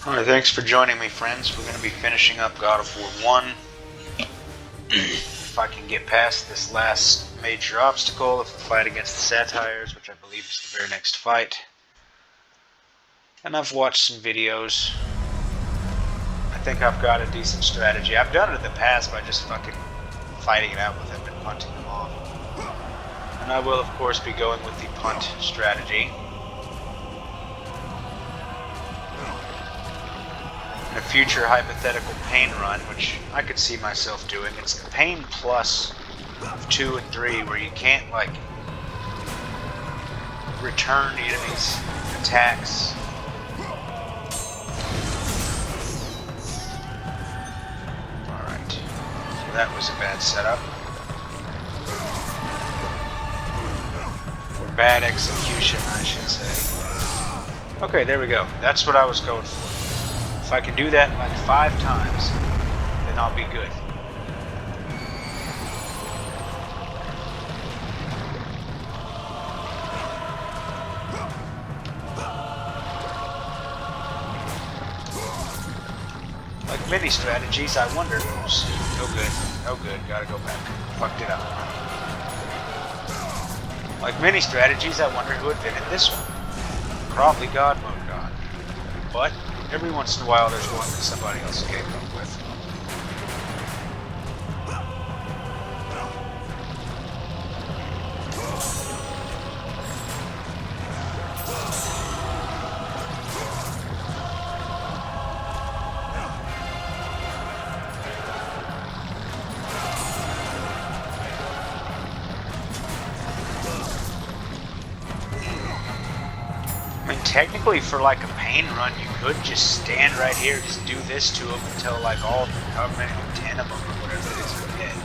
Alright, thanks for joining me, friends. We're going to be finishing up God of War 1. If I can get past this last major obstacle of the fight against the Satyrs, which I believe is the very next fight. And I've watched some videos. I think I've got a decent strategy. I've done it in the past by just fucking fighting it out with them and punting them off. And I will, of course, be going with the punt strategy. In a future hypothetical pain run, which I could see myself doing, it's the pain plus of 2 and 3, where you can't, like, return enemies' attacks. Alright, so that was a bad setup. Or bad execution, I should say. Okay, there we go. That's what I was going for. If I can do that like 5 times, then I'll be good. Like many strategies, I wonder. Oops, no good, no good. Gotta go back. Fucked it up. Like many strategies, I wonder who invented this one. Probably God mode God. But every once in a while, there's one that somebody else came up with. I mean, technically, for like a pain run, you could just stand right here, just do this to them until like all, however many, 10 of them or whatever it is, are dead.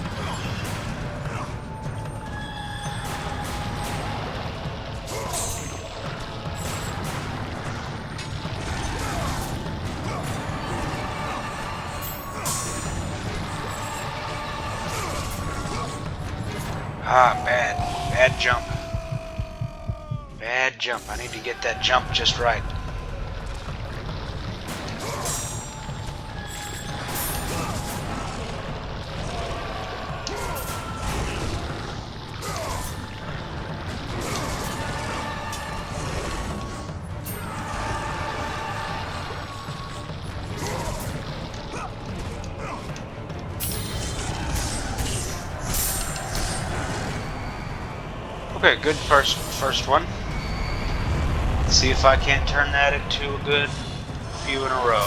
Ah, bad jump. Bad jump. I need to get that jump just right. Okay, good first one. Let's see if I can't turn that into a good few in a row.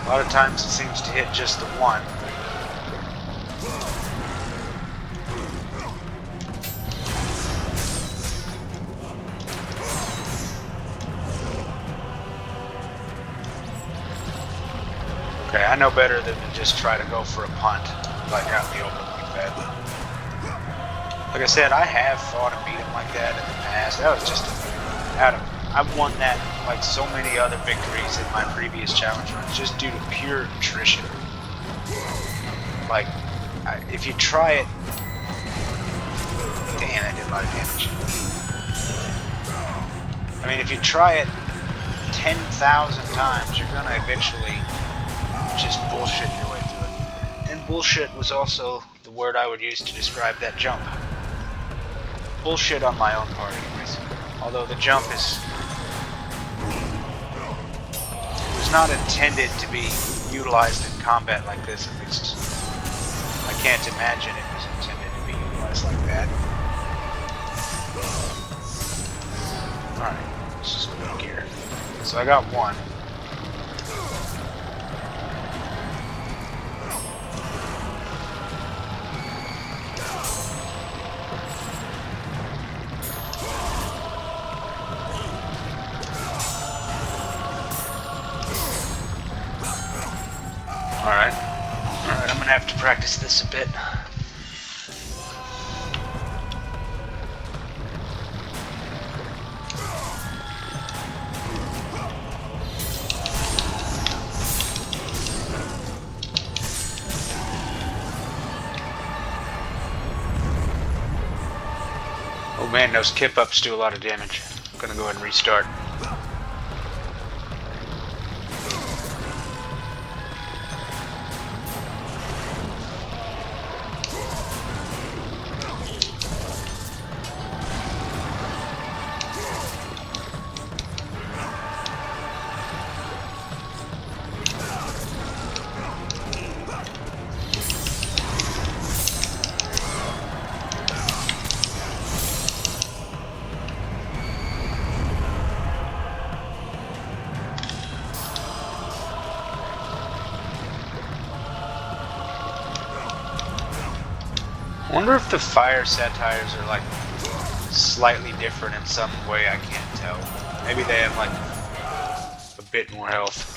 A lot of times it seems to hit just the one. Okay, I know better than to just try to go for a punt, like out in the open like that. Like I said, I have fought and beat him like that in the past. That was just I've won that like so many other victories in my previous challenge runs, just due to pure attrition. Like, if you try it, damn, I did a lot of damage. I mean, if you try it 10,000 times, you're gonna eventually just bullshit your way through it. And bullshit was also the word I would use to describe that jump. Bullshit on my own part anyways. Although the jump was not intended to be utilized in combat like this, at least. I can't imagine it was intended to be utilized like that. Alright, let's just go gear. So I got one. Alright, I'm gonna have to practice this a bit. Oh man, those kip ups do a lot of damage. I'm gonna go ahead and restart. I wonder if the fire satires are like slightly different in some way. I can't tell. Maybe they have like a bit more health.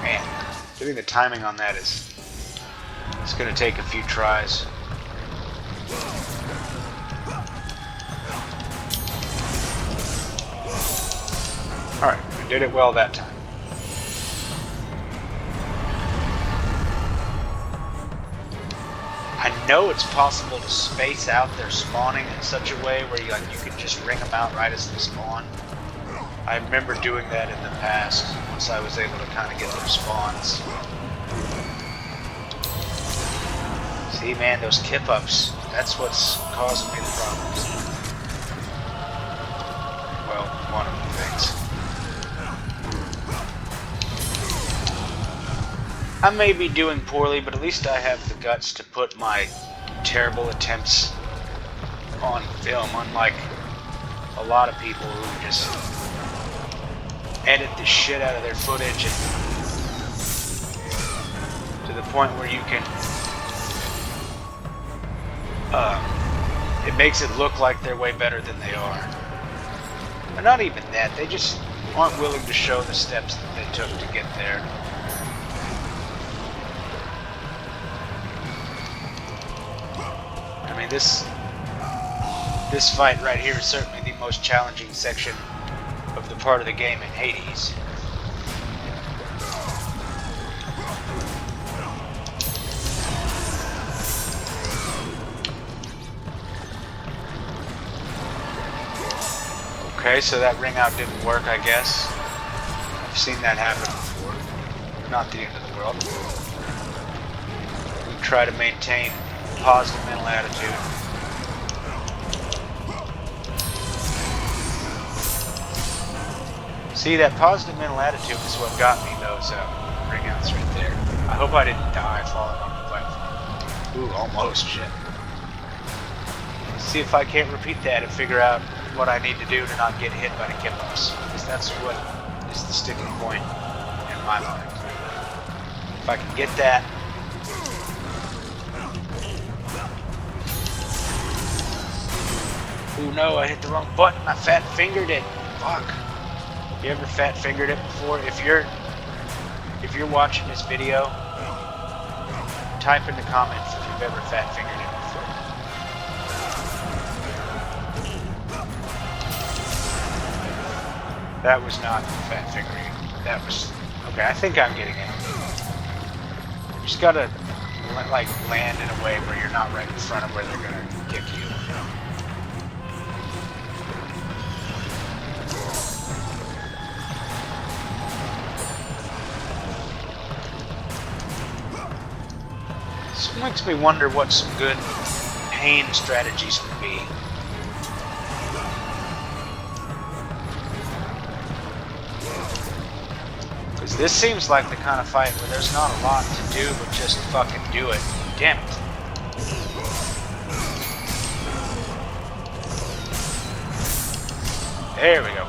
Man, getting the timing on that is it's gonna take a few tries. Alright, we did it well that time. I know it's possible to space out their spawning in such a way where you can just ring them out right as they spawn. I remember doing that in the past, once I was able to kind of get their spawns. See man, those kip ups, that's what's causing me the problems. Well, one of the things. I may be doing poorly, but at least I have the guts to put my terrible attempts on film, unlike a lot of people who just edit the shit out of their footage and to the point where you can it makes it look like they're way better than they are. But not even that, they just aren't willing to show the steps that they took to get there. I mean, this fight right here is certainly the most challenging section of the part of the game in Hades. Okay, so that ring out didn't work, I guess. I've seen that happen before. Not the end of the world. We try to maintain a positive mental attitude. See, that positive mental attitude is what got me those ring outs right there. I hope I didn't die falling on the platform. Ooh, almost shit. Let's see if I can't repeat that and figure out what I need to do to not get hit by the kip-ups, because that's what is the sticking point in my mind. If I can get that, ooh no, I hit the wrong button, I fat fingered it. Fuck. You ever fat fingered it before? If you're watching this video, type in the comments if you've ever fat fingered it before. That was not fat fingering. That was okay. I think I'm getting it. You just gotta like land in a way where you're not right in front of where they're gonna kick you. This makes me wonder what some good pain strategies would be. Because this seems like the kind of fight where there's not a lot to do but just fucking do it. Damn it. There we go.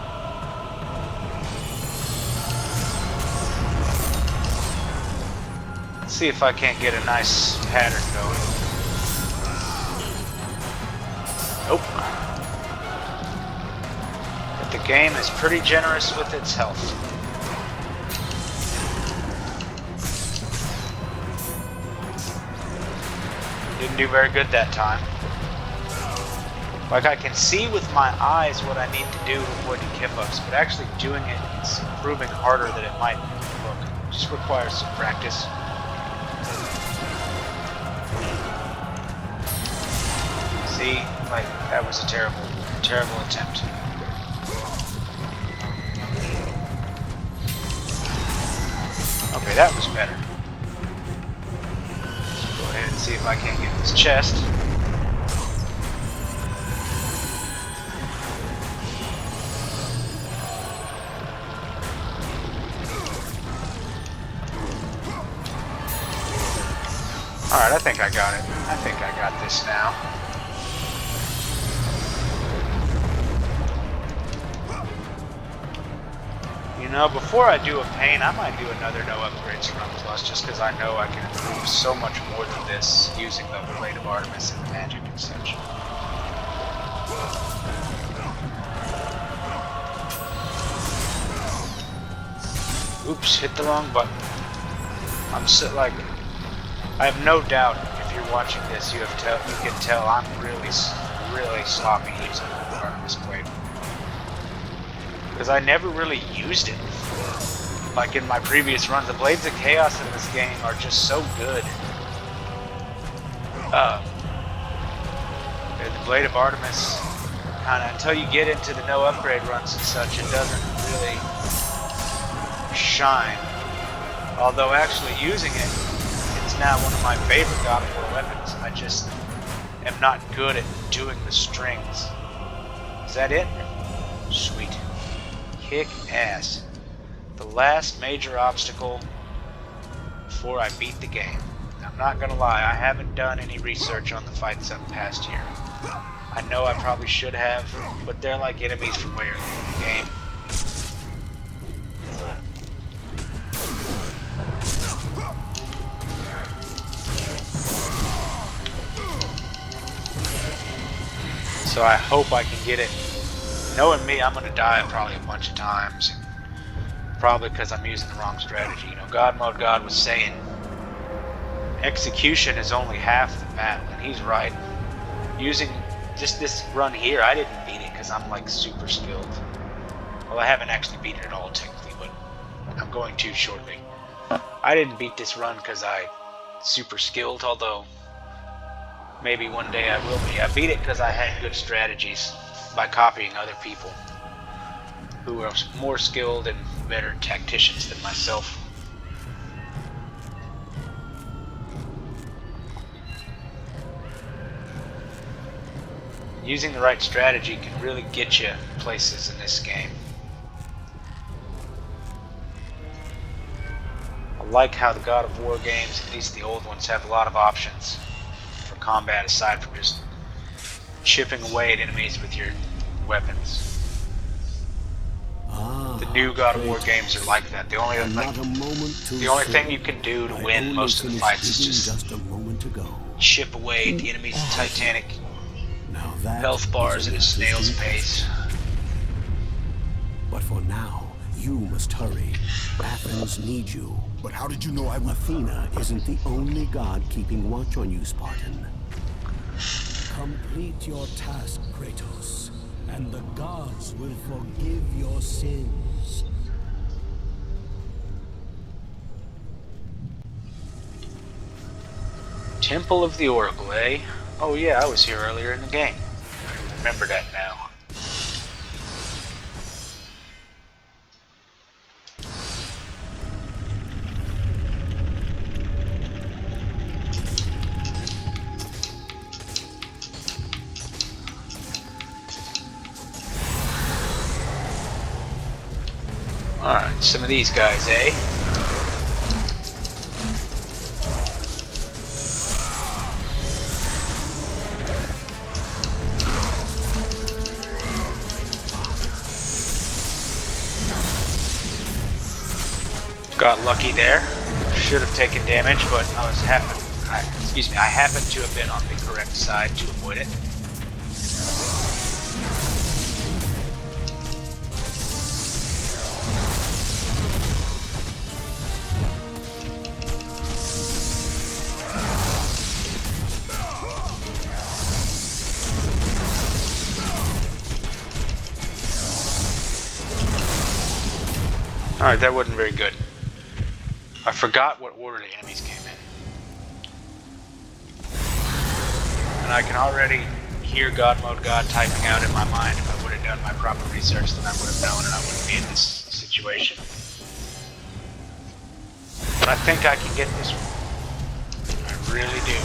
Let's see if I can't get a nice pattern going. Nope. But the game is pretty generous with its health. Didn't do very good that time. Like, I can see with my eyes what I need to do to avoid the kip-ups, but actually doing it is proving harder than it might look. It just requires some practice. See? Like, that was a terrible, terrible attempt. Okay, that was better. Let's go ahead and see if I can't get this chest. Alright, I think I got it. I think I got this now. You know, before I do a pain, I might do another no upgrades run plus, just because I know I can improve so much more than this using the Blade of Artemis and the magic and such. Oops, hit the wrong button. I'm so, like, I have no doubt if you're watching this, you can tell I'm really sloppy using the Artemis Blade. Because I never really used it before. Like in my previous runs, the Blades of Chaos in this game are just so good. The Blade of Artemis, kind of, until you get into the no upgrade runs and such, it doesn't really shine. Although actually using it, it's now one of my favorite God of War weapons. I just am not good at doing the strings. Is that it? Sweet. Kick ass. The last major obstacle before I beat the game. I'm not gonna lie, I haven't done any research on the fights up past here. I know I probably should have, but they're like enemies from way earlier in the game. So I hope I can get it. Knowing me, I'm gonna die probably a bunch of times. Probably because I'm using the wrong strategy. You know, God Mode God was saying execution is only half the battle, and he's right. Using just this run here, I didn't beat it because I'm like super skilled. Well, I haven't actually beat it at all technically, but I'm going to shortly. I didn't beat this run because I'm super skilled, although maybe one day I will be. I beat it because I had good strategies by copying other people who are more skilled and better tacticians than myself. Using the right strategy can really get you places in this game. I like how the God of War games, at least the old ones, have a lot of options for combat aside from just chipping away at enemies with your weapons. The new God of War games are like that. The only thing you can do to win most of the fights is just chip away at the enemy's titanic health bars at a snail's pace. But for now, you must hurry. Athens needs you. But how did you know I would? Athena isn't the only god keeping watch on you, Spartan. Complete your task, Kratos, and the gods will forgive your sins. Temple of the Oracle, eh? Oh yeah, I was here earlier in the game. Remember that now. Alright, some of these guys, eh? Got lucky there. Should have taken damage, but I happened to have been on the correct side to avoid it. Alright, that wasn't very good. I forgot what order the enemies came in. And I can already hear God Mode God typing out in my mind. If I would have done my proper research, then I would have known and I wouldn't be in this situation. But I think I can get this one. I really do.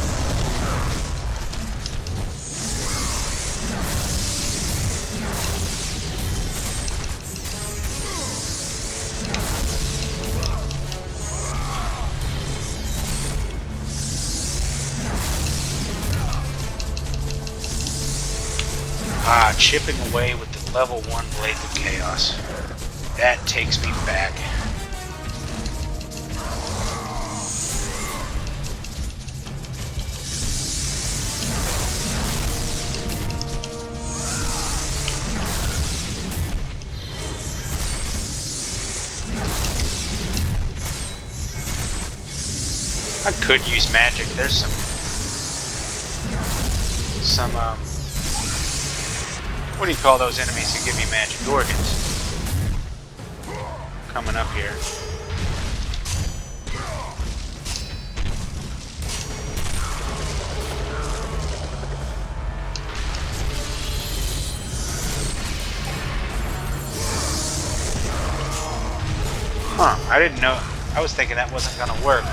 Ah, chipping away with the level 1 Blades of Chaos. That takes me back. I could use magic. There's some what do you call those enemies who give you magic? Gorgons. Coming up here. Huh, I didn't know. I was thinking that wasn't going to work.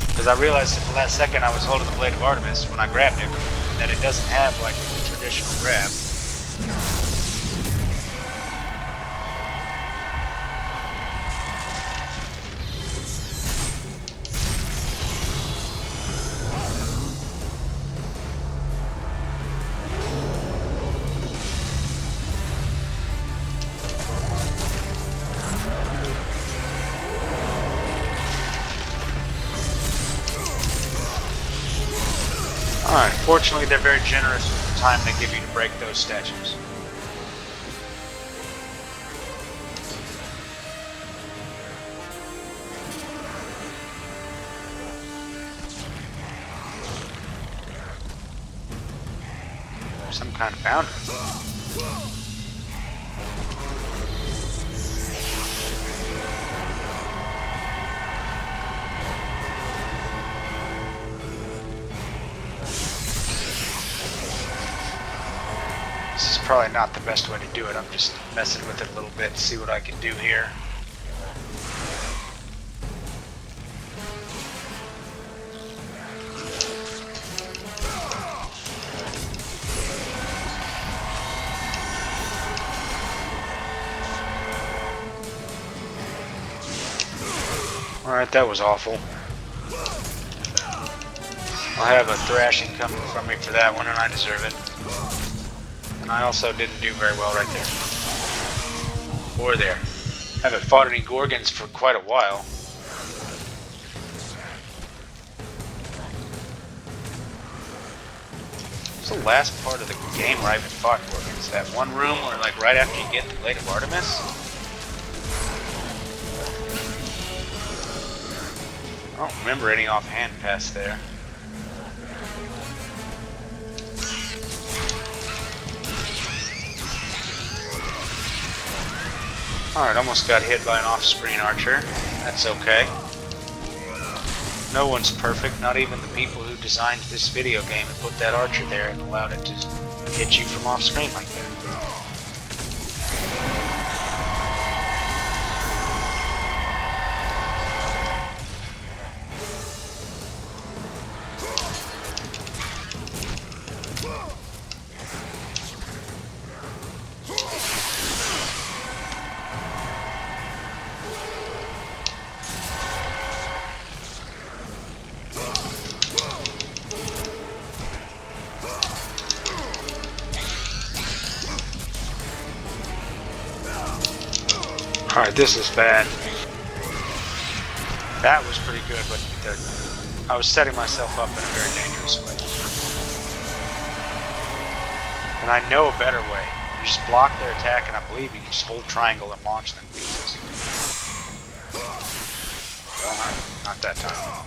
Because I realized at the last second I was holding the Blade of Artemis when I grabbed it, that it doesn't have like the traditional grab. Alright, fortunately they're very generous with the time they give you to break those statues. There's some kind of boundary. This is probably not the best way to do it. I'm just messing with it a little bit to see what I can do here. Alright, that was awful. I'll have a thrashing coming from me for that one, and I deserve it. And I also didn't do very well right there. Or there. Haven't fought any Gorgons for quite a while. It's the last part of the game where I haven't fought Gorgons. That one room where, like, right after you get the Blade of Artemis. I don't remember any offhand past there. Alright, almost got hit by an off-screen archer. That's okay. No one's perfect, not even the people who designed this video game and put that archer there and allowed it to hit you from off-screen like that. Alright, this is bad. That was pretty good, but I was setting myself up in a very dangerous way. And I know a better way. You just block their attack, and I believe you can just hold triangle and launch them pieces. Well, not that time.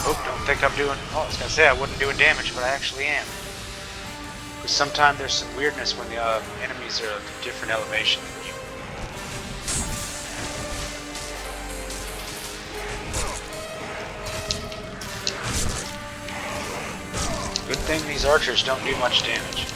Oh, don't think I'm doing... Oh, I was going to say I wasn't doing damage, but I actually am. Because sometimes there's some weirdness when the enemies are at a different elevation than you. Good thing these archers don't do much damage.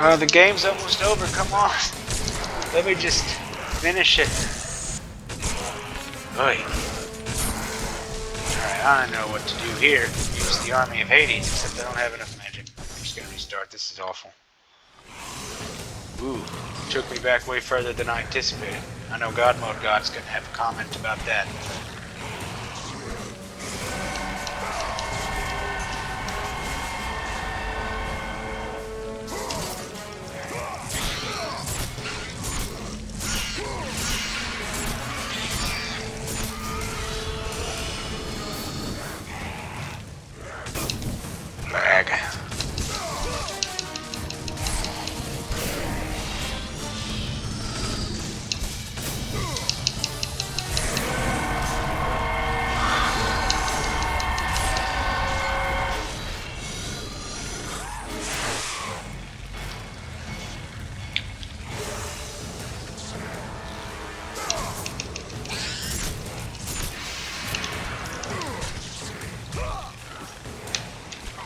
Oh, the game's almost over, come on. Let me just finish it. Oy. Alright, I know what to do here. Use the Army of Hades, except I don't have enough magic. I'm just gonna restart, this is awful. Ooh, took me back way further than I anticipated. I know God Mode God's gonna have a comment about that.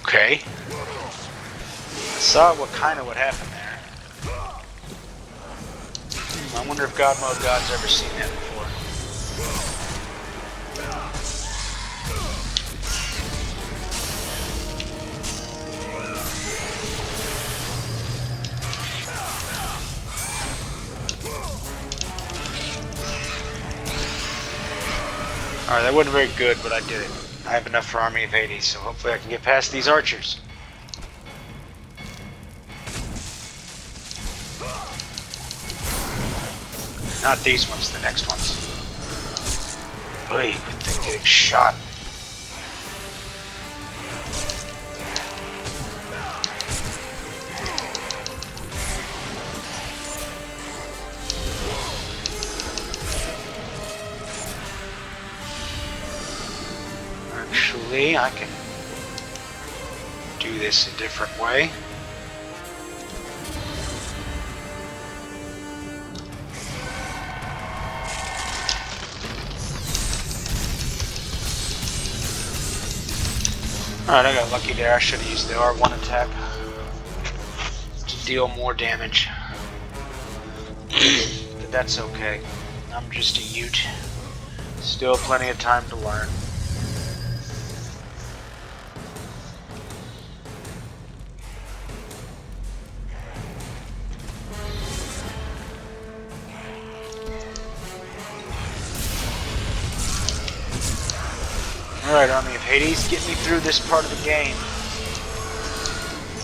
Okay. I saw what happened there. I wonder if God Mode God's ever seen that before. Alright, that wasn't very good, but I did it. I have enough for Army of Hades, so hopefully I can get past these archers. Not these ones, the next ones. Oy, good thing getting shot. Actually, I can do this a different way. Alright, I got lucky there. I should have used the R1 attack to deal more damage. But that's okay. I'm just a Ute. Still plenty of time to learn. Alright, Army of Hades, get me through this part of the game.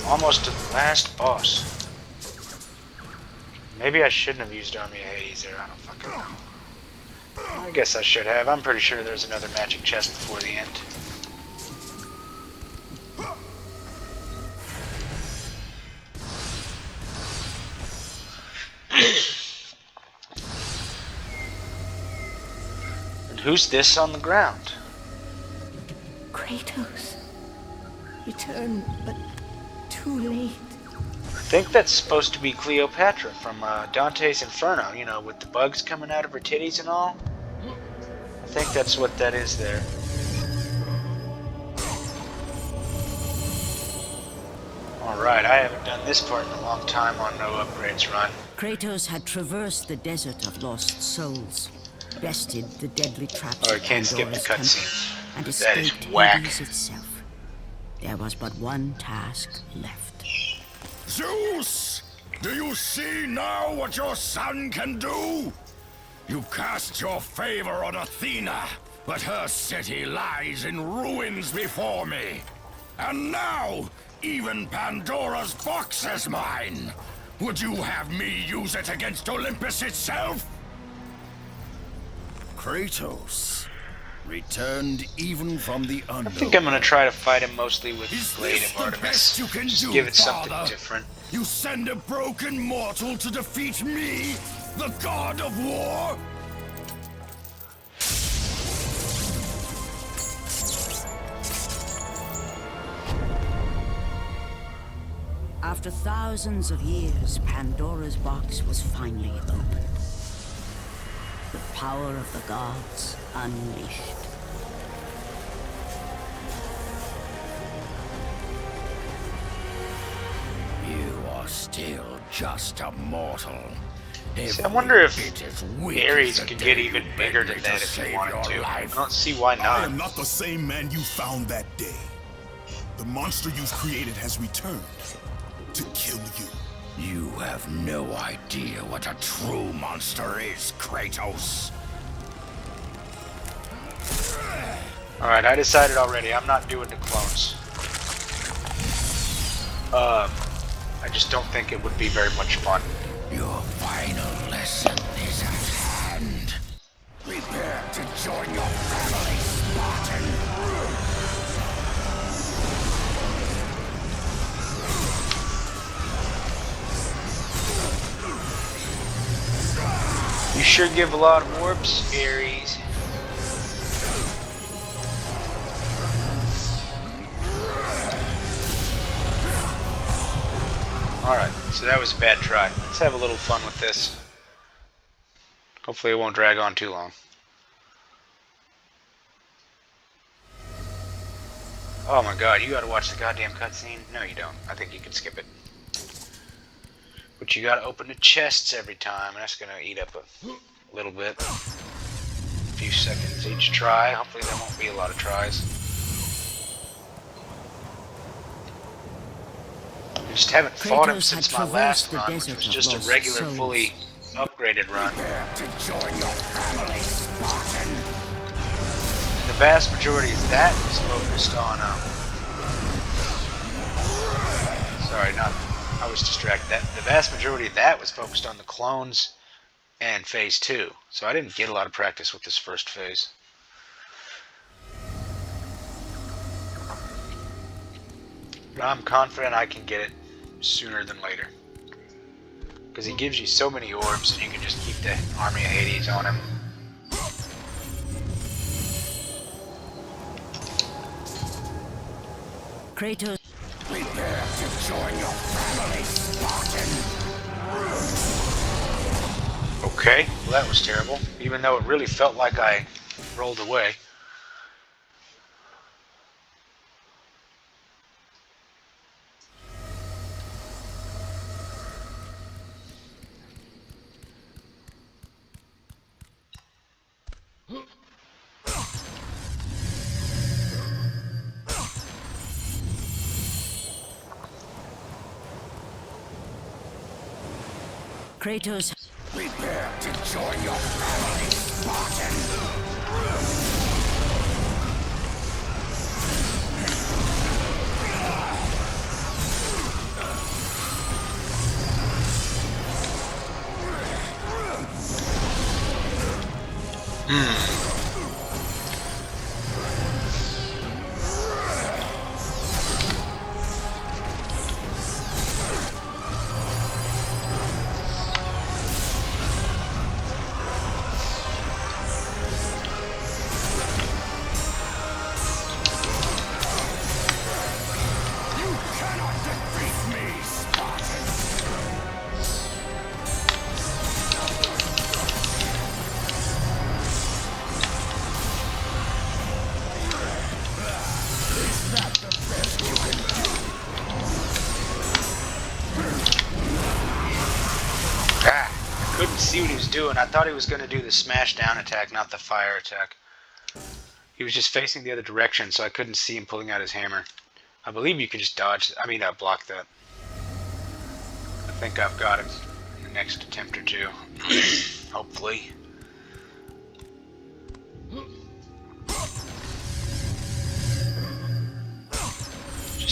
Almost to the last boss. Maybe I shouldn't have used Army of Hades there, I don't fucking know. I guess I should have. I'm pretty sure there's another magic chest before the end. And who's this on the ground? Kratos. Return, but too late. I think that's supposed to be Cleopatra from Dante's Inferno, you know, with the bugs coming out of her titties and all. I think that's what that is there. Alright, I haven't done this part in a long time on No Upgrades Run. Kratos had traversed the desert of lost souls, bested the deadly traps Oh, I of can't skip the Pandora's temple, cutscenes. and That is escaped whack. Hades itself. There was but one task left. Zeus! Do you see now what your son can do? You cast your favor on Athena, but her city lies in ruins before me. And now, even Pandora's box is mine. Would you have me use it against Olympus itself? Kratos returned even from the unknown. I think I'm gonna try to fight him mostly with Is Blade this of the Artemis. best you can Just do, give it something Father? different. You send a broken mortal to defeat me, the god of war? After thousands of years, Pandora's box was finally opened. The power of the gods unleashed. You are still just a mortal. See, I wonder if It is weak Ares the could day get you even begged bigger me than that if save he wanted your to. I life. don't see why I not. am not the same man you found that day. The monster you've created has returned to kill you. You have no idea what a true monster is, Kratos. Alright, I decided already. I'm not doing the clones. I just don't think it would be very much fun. Your final lesson is at hand. Prepare to join your family, Spartan. You sure give a lot of warps, Ares. Alright, so that was a bad try. Let's have a little fun with this. Hopefully it won't drag on too long. Oh my god, you gotta watch the goddamn cutscene? No, you don't. I think you can skip it. But you gotta open the chests every time, and that's gonna eat up a little bit. A few seconds each try. Hopefully there won't be a lot of tries. I just haven't fought him Kratos since had my last traversed the run, which desert was of just a lost regular, souls. fully upgraded run. Prepare to join your family, Spartan. The vast majority of that was focused on, sorry, not, I was distracted. The vast majority of that was focused on the clones and phase 2. So I didn't get a lot of practice with this first phase. But I'm confident I can get it sooner than later. Because he gives you so many orbs and you can just keep the army of Hades on him. Kratos. Prepare to join your family, Spartan. Okay, well that was terrible. Even though it really felt like I rolled away. Kratos. Prepare to join your family, Spartan. You cannot defeat me, Spartan. Is that the best you can do? Ah, I couldn't see what he was doing. I thought he was going to do the smash down attack, not the fire attack. He was just facing the other direction, so I couldn't see him pulling out his hammer. I believe you can just dodge, block that. I think I've got him in the next attempt or two. Hopefully.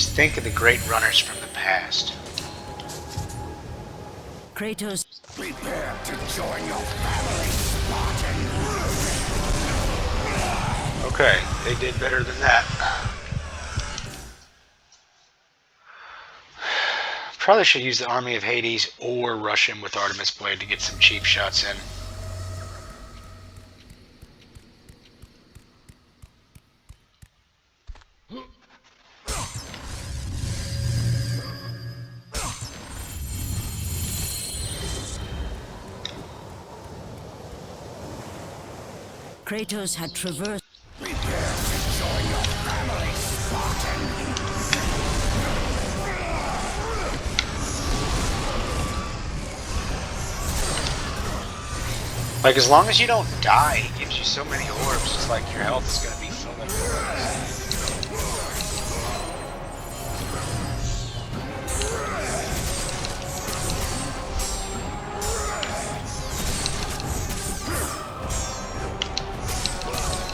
Just think of the great runners from the past. Kratos. Prepare to join your family, Spartan. Okay, they did better than that. Probably should use the Army of Hades or rush him with Artemis Blade to get some cheap shots in. Kratos had traversed. Prepare to join your family, Spartan. Like, as long as you don't die, he gives you so many orbs, it's like your health is going to be full of orbs.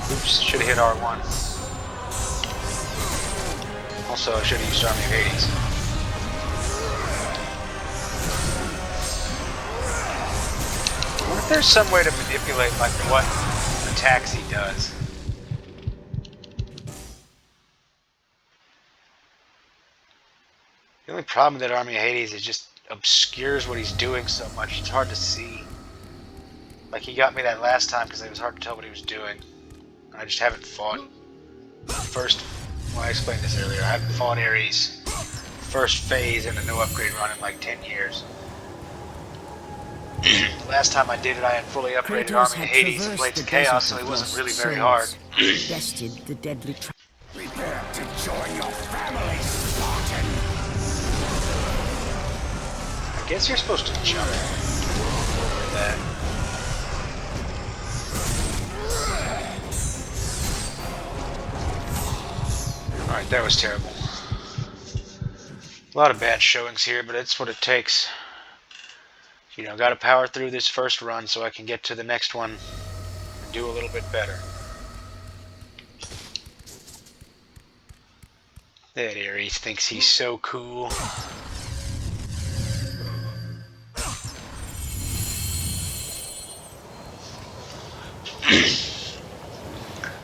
Oops, should have hit R1. Also, I should have used Army of Hades. I wonder if there's some way to manipulate, like, what attacks he does. The only problem with that Army of Hades is it just obscures what he's doing so much, it's hard to see. Like, he got me that last time because it was hard to tell what he was doing. I just haven't fought first. Well, I explained this earlier. I haven't fought Ares first phase in a no upgrade run in like 10 years. Last time I did it, I had fully upgraded Kratos Army of had Hades and traversed played the to Chaos, so desert it of wasn't lost really very hard. souls, bested the deadly Prepare to join your family, Spartan. I guess you're supposed to jump over that. Alright, that was terrible. A lot of bad showings here, but it's what it takes. You know, gotta power through this first run so I can get to the next one and do a little bit better. That Ares thinks he's so cool.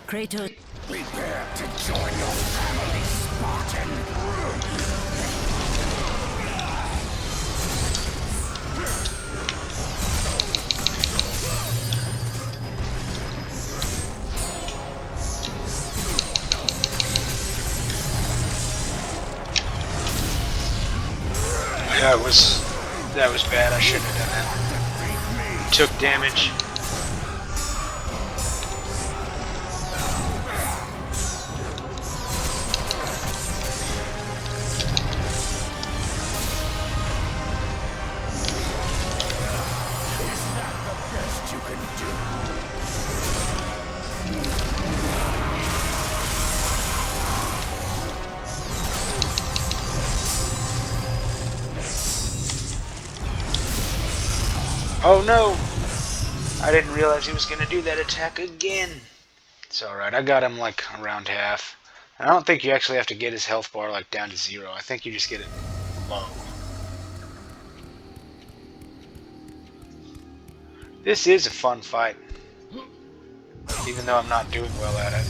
Kratos. Prepare to join your family, Spartan. Yeah, that was bad. I shouldn't have done that. Took damage. Oh no! I didn't realize he was going to do that attack again. It's alright, I got him like around half. And I don't think you actually have to get his health bar like down to 0. I think you just get it low. This is a fun fight. Even though I'm not doing well at it.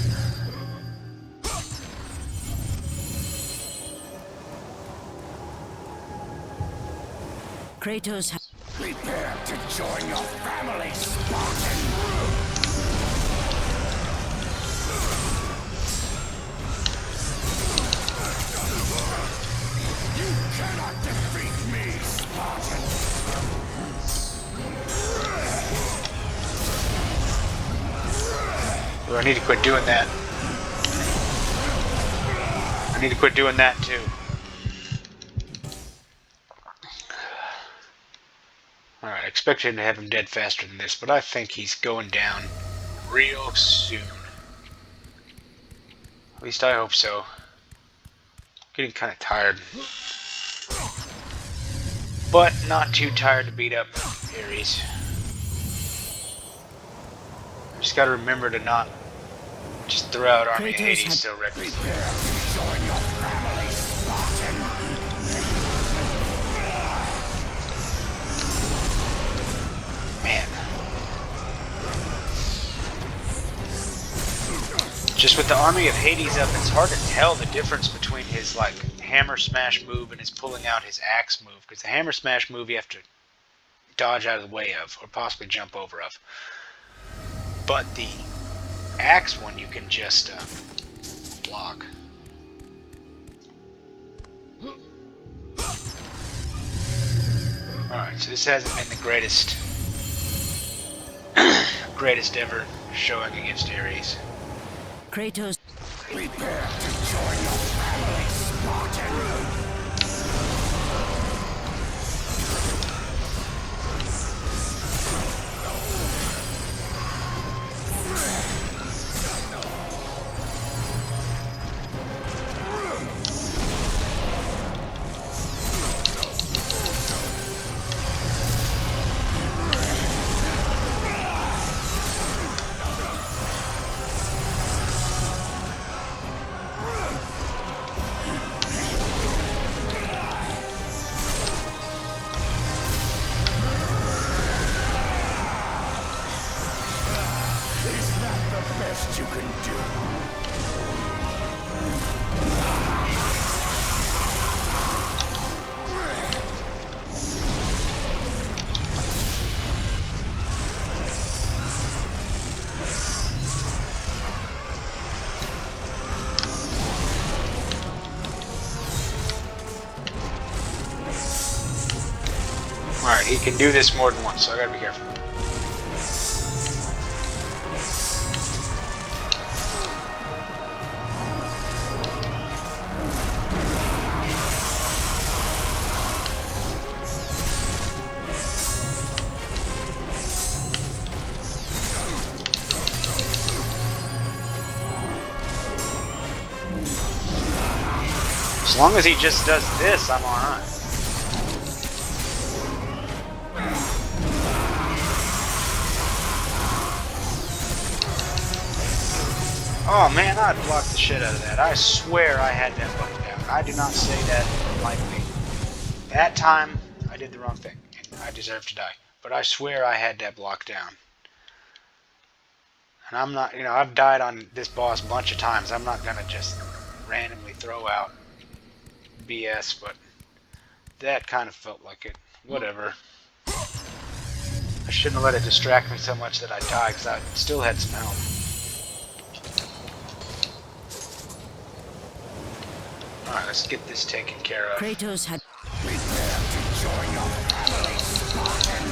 Kratos. Prepare to join your family, Spartan. You cannot defeat me, Spartan. Well, I need to quit doing that. I need to quit doing that too. Alright, I expected to have him dead faster than this, but I think he's going down real soon. At least I hope so. Getting kind of tired. But not too tired to beat up Ares. Just gotta remember to not just throw out Army of Hades so recklessly. Prepare to join your family, Spartan. Man. Just with the army of Hades up, it's hard to tell the difference between his like hammer smash move and his pulling out his axe move. Because the hammer smash move you have to dodge out of the way of, or possibly jump over of. But the axe one you can just block. Alright, so this hasn't been the greatest ever showing against Ares. Kratos. Prepare to join your family, Spartan. You can do. Alright, he can do this more than once, so I gotta be careful. As long as he just does this, I'm alright. Oh man, I'd block the shit out of that. I swear I had that button down. I do not say that lightly. That time, I did the wrong thing, and I deserve to die. But I swear I had that block down. And I'm not, you know, I've died on this boss a bunch of times. I'm not gonna just randomly throw out BS, but that kind of felt like it. Whatever. I shouldn't have let it distract me so much that I died, because I still had some health. Alright, let's get this taken care of. Kratos had. Prepare to join your family, Spartan.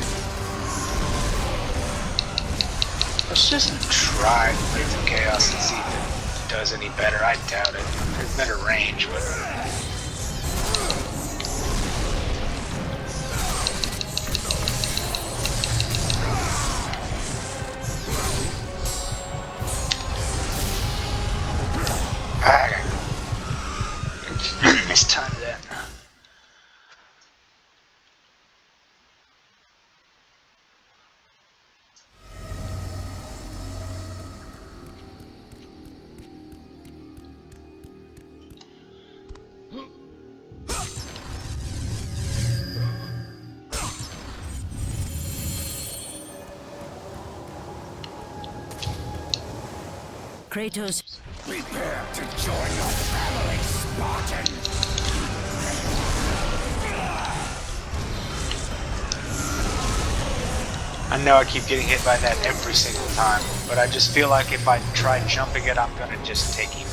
Let's just try to play some Chaos and see if it does any better. I doubt it. There's better range, but... Mistime that. Kratos. Prepare to join your family, Spartan. I know I keep getting hit by that every single time, but I just feel like if I try jumping it, I'm gonna just take him.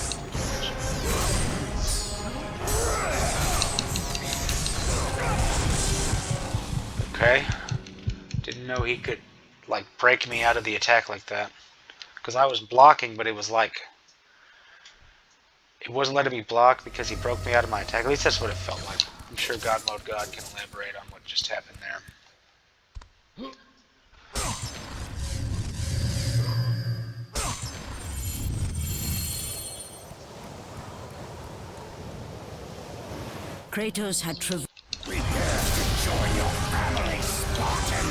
Okay. Didn't know he could, like, break me out of the attack like that. Because I was blocking, but it was like... It wasn't letting me block because he broke me out of my attack. At least that's what it felt like. I'm sure God Mode God can elaborate on what just happened there. Kratos had Prepare to join your family, Spartan.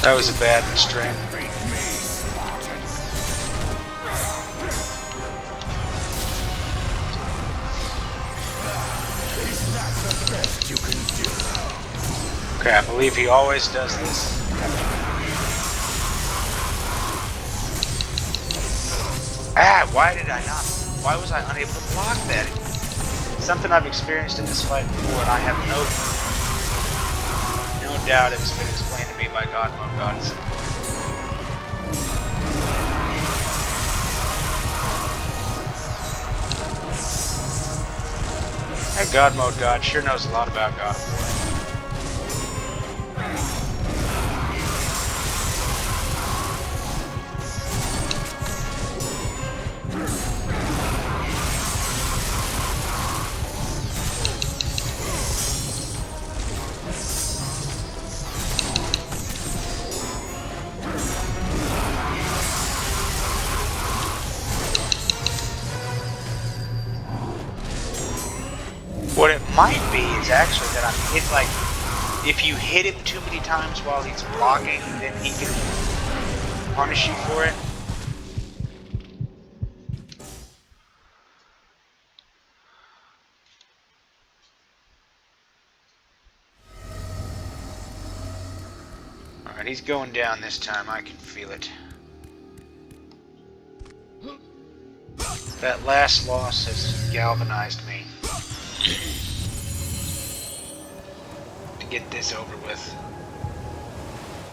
That was a bad restraint. Okay, I believe he always does this. Ah, why did I not? Why was I unable to block that? Something I've experienced in this fight before, and I have no doubt it's been explained to me by God Mode Gods. That God Mode God sure knows a lot about God of War. What it might be is actually that it's like if you hit him too many times while he's blocking, then he can punish you for it. Alright, he's going down this time. I can feel it. That last loss has galvanized me to get this over with.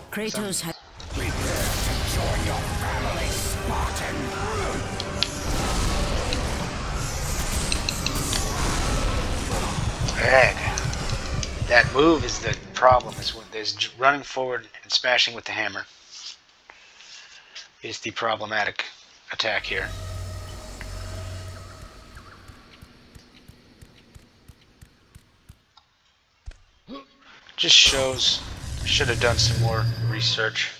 Kratos had... Prepare to join your family, Spartan. Bad. That move is the problem. Is when there's running forward and smashing with the hammer is the problematic attack here. Just shows I should have done some more research.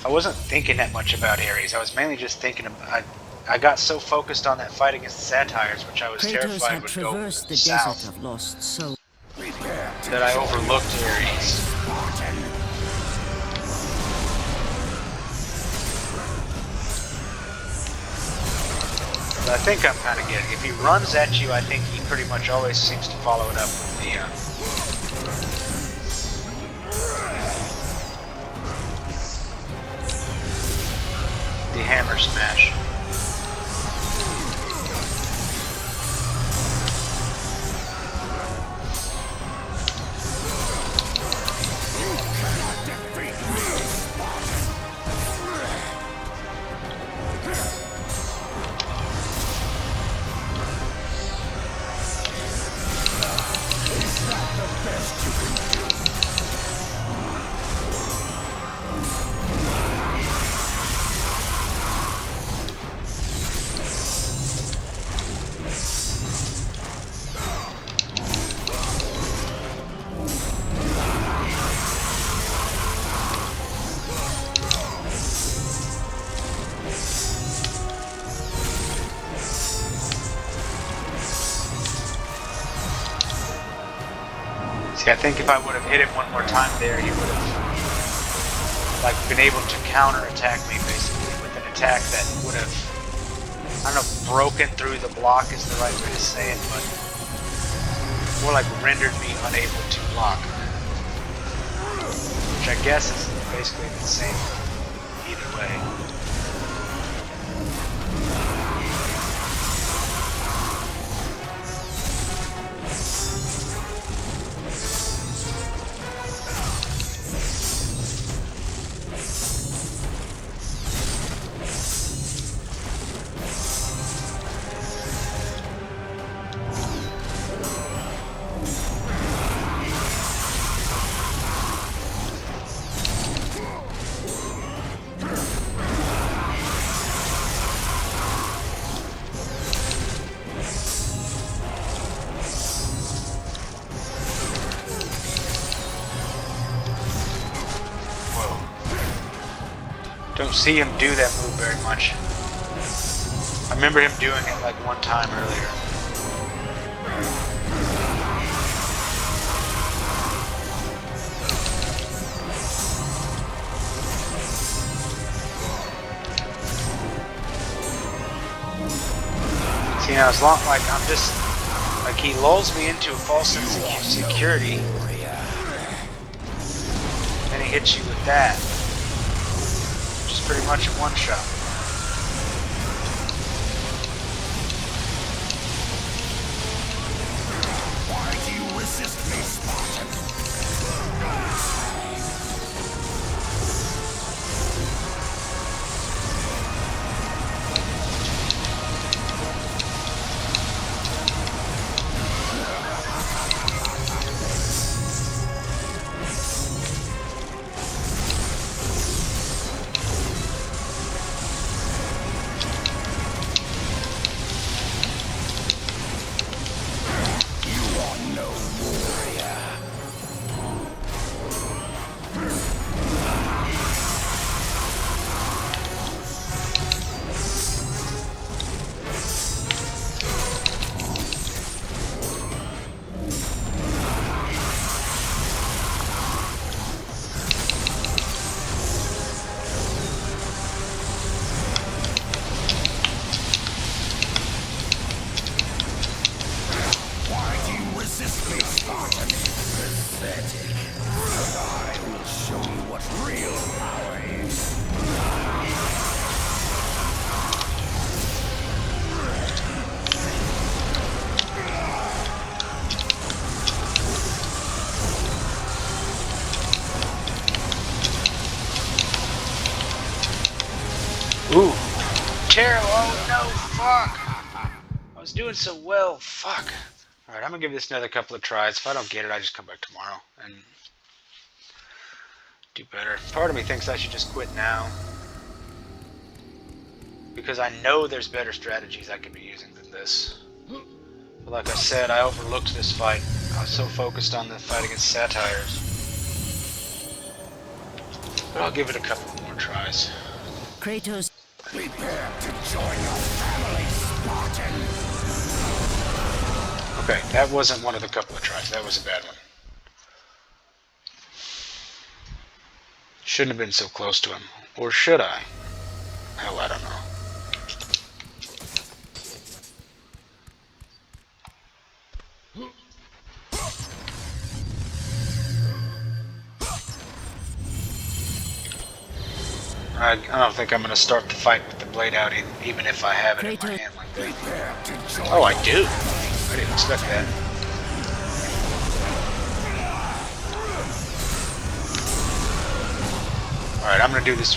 I wasn't thinking that much about Ares. I was mainly just thinking about, I got so focused on that fight against the Satyrs, which I was Kratos terrified had would go traversed the south, desert of lost souls. that I overlooked Ares. But I think I'm kind of getting it. If he runs at you, I think he pretty much always seems to follow it up with the hammer smash. I think if I would have hit him one more time there, he would have like been able to counterattack me basically with an attack that would have, I don't know, broken through the block is the right way to say it, but more like rendered me unable to block. Which I guess is basically the same either way. Don't see him do that move very much. I remember him doing it like one time earlier. know, as long like I'm just like he lulls me into a false sense of security, and he hits you with that, which is pretty much a one shot. Why do you resist me, Spartan? Ooh, terrible! Oh no, fuck! I was doing so well. Fuck. All right, I'm gonna give this another couple of tries. If I don't get it, I just come back tomorrow and do better. Part of me thinks I should just quit now, because I know there's better strategies I could be using than this. But like I said, I overlooked this fight. I was so focused on the fight against Satyrs. But I'll give it a couple more tries. Kratos. Prepare to join your family, Spartan. Okay, that wasn't one of the couple of tries. That was a bad one. Shouldn't have been so close to him. Or should I? Hell, I don't know. I don't think I'm going to start the fight with the blade out, even if I have it in my hand like that. Oh, I do. I didn't expect that. Alright, I'm going to do this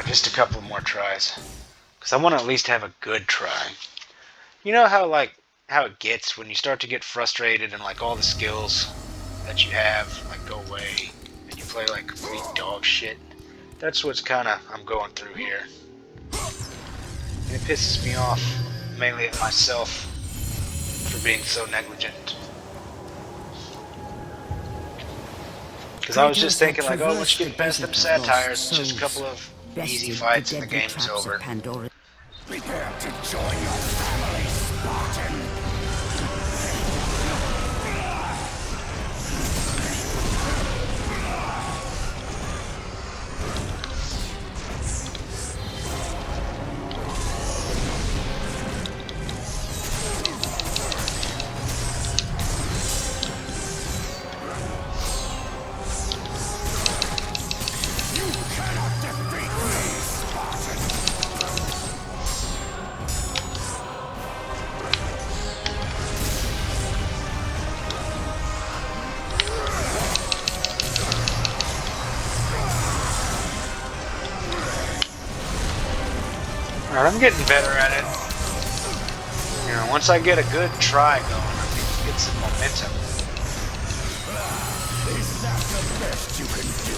just a couple more tries. Because I want to at least have a good try. You know how it gets when you start to get frustrated and like all the skills that you have like go away and you play like complete dog shit? That's what's I'm going through here. And it pisses me off, mainly at myself, for being so negligent. Because I was just thinking like, oh, once you get past them Satyrs, it's just a couple of easy fights and the game is over. Prepare to join your family, Spartan. Alright, I'm getting better at it. You know, once I get a good try going, I can get some momentum. Is that the best you can do?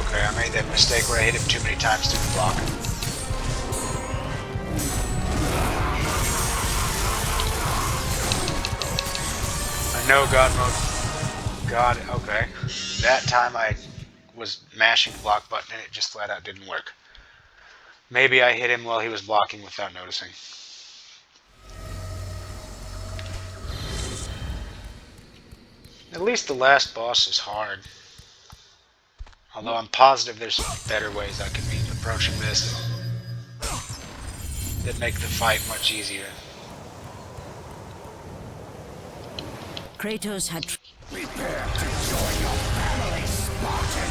Okay, I made that mistake where I hit him too many times through the block. I know God mode. God, okay. That time I was mashing the block button and it just flat out didn't work. Maybe I hit him while he was blocking without noticing. At least the last boss is hard. Although I'm positive there's better ways I could be approaching this that make the fight much easier. Kratos had Prepare to join your family, Spartan.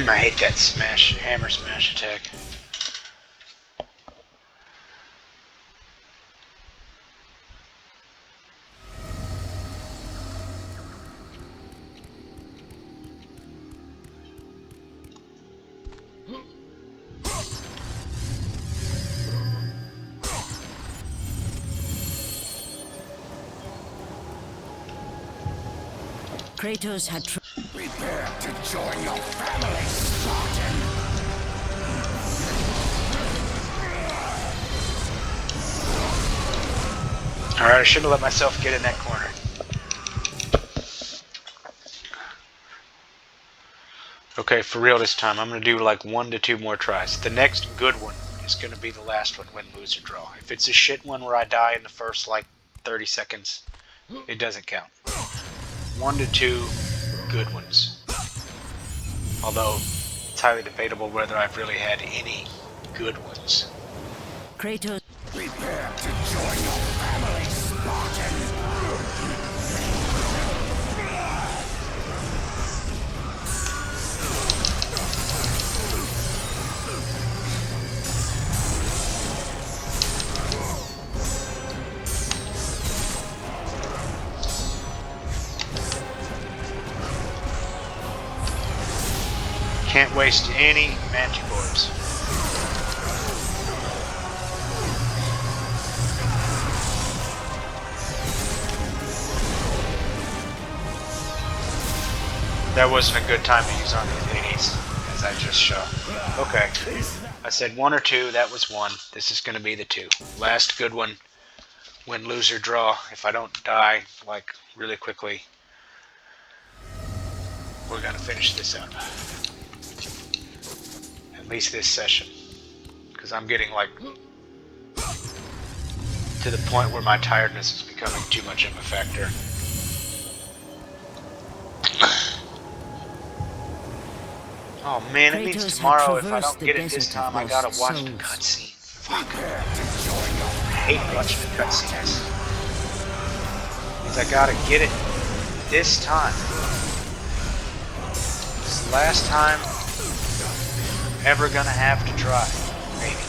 I hate that hammer smash attack. Kratos had Prepare to join your family, Spartan. Alright, I shouldn't have let myself get in that corner. Okay, for real this time, I'm going to do like 1 to 2 more tries. The next good one is going to be the last one, win, lose, or draw. If it's a shit one where I die in the first like 30 seconds, it doesn't count. 1 to 2 good ones. Although, it's highly debatable whether I've really had any good ones. Kratos. Prepare to join your family, Spartan. Can't waste any magic orbs. That wasn't a good time to use on these minis, as I just showed. Okay. I said 1 or 2, that was 1. This is going to be the 2. Last good one, win, lose, or draw. If I don't die, like, really quickly, we're going to finish this up. At least this session. Because I'm getting, like, to the point where my tiredness is becoming too much of a factor. Oh man, it means Kratos tomorrow had if I don't traversed get the it this desert time, of I gotta lost watch souls. the cutscene. Fuck. I hate watching the cutscenes. Means I gotta get it this time. It's the last time I'm ever gonna have to try. Maybe.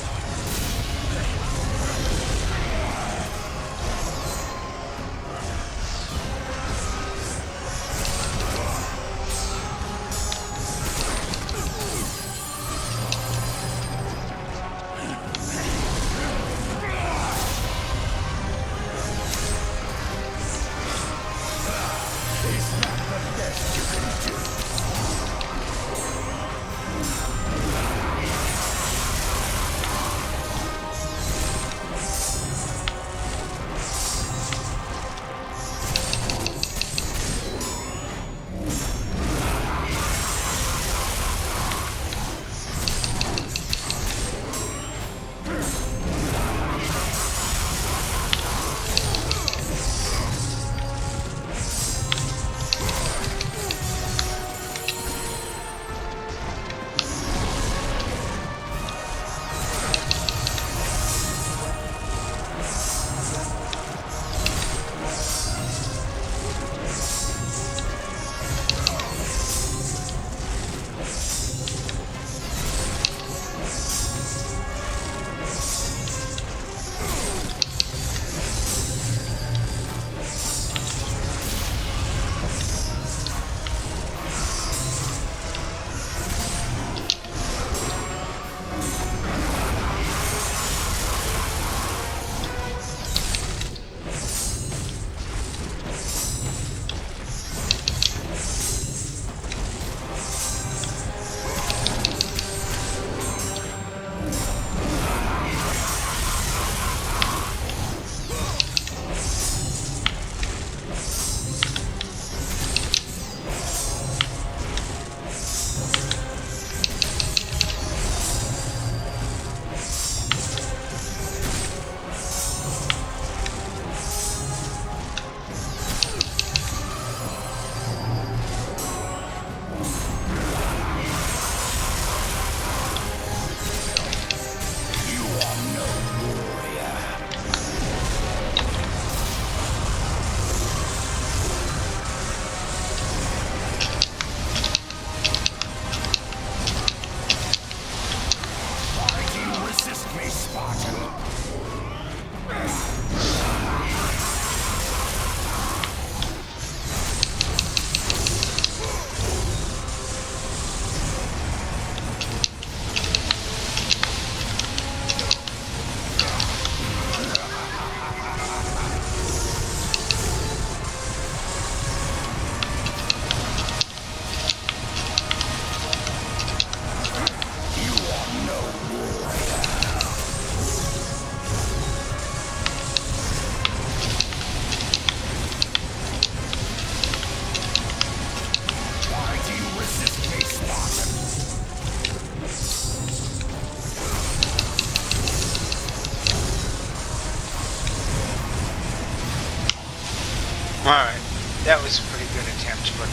Alright, that was a pretty good attempt, but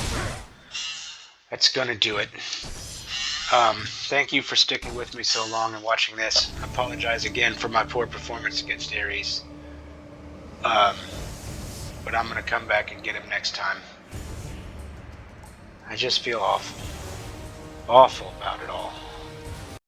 that's gonna do it. Thank you for sticking with me so long and watching this. I apologize again for my poor performance against Ares. But I'm gonna come back and get him next time. I just feel awful. Awful about it all.